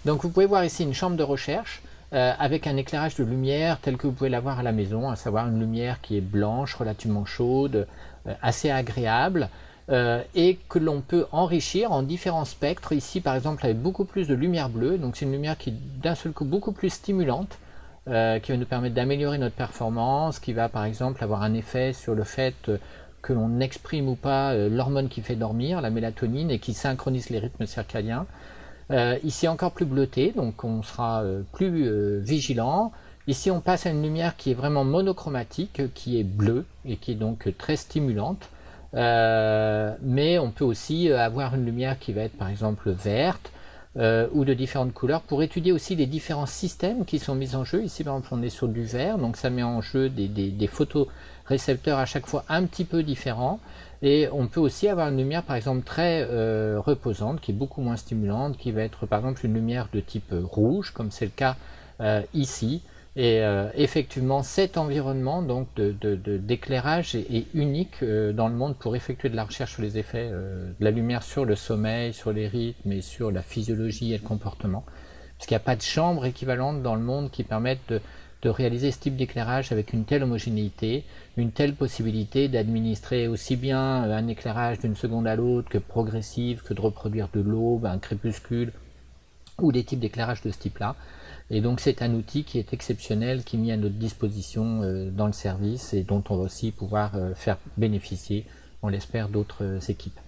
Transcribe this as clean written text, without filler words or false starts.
Donc vous pouvez voir ici une chambre de recherche avec un éclairage de lumière tel que vous pouvez l'avoir à la maison, à savoir une lumière qui est blanche, relativement chaude, assez agréable, et que l'on peut enrichir en différents spectres. Ici par exemple avec beaucoup plus de lumière bleue, donc c'est une lumière qui est d'un seul coup beaucoup plus stimulante, qui va nous permettre d'améliorer notre performance, qui va par exemple avoir un effet sur le fait que l'on exprime ou pas l'hormone qui fait dormir, la mélatonine, et qui synchronise les rythmes circadiens. Ici encore plus bleuté, donc on sera plus vigilant. Ici on passe à une lumière qui est vraiment monochromatique, qui est bleue et qui est donc très stimulante. Mais on peut aussi avoir une lumière qui va être par exemple verte ou de différentes couleurs pour étudier aussi les différents systèmes qui sont mis en jeu. Ici par exemple on est sur du vert, donc ça met en jeu des photorécepteurs à chaque fois un petit peu différents. Et on peut aussi avoir une lumière par exemple très reposante, qui est beaucoup moins stimulante, qui va être par exemple une lumière de type rouge, comme c'est le cas ici. Et effectivement, cet environnement donc d'éclairage est unique dans le monde pour effectuer de la recherche sur les effets de la lumière sur le sommeil, sur les rythmes et sur la physiologie et le comportement. Parce qu'il n'y a pas de chambre équivalente dans le monde qui permette de réaliser ce type d'éclairage avec une telle homogénéité, une telle possibilité d'administrer aussi bien un éclairage d'une seconde à l'autre que progressif, que de reproduire de l'aube, un crépuscule, ou des types d'éclairage de ce type-là. Et donc c'est un outil qui est exceptionnel, qui est mis à notre disposition dans le service et dont on va aussi pouvoir faire bénéficier, on l'espère, d'autres équipes.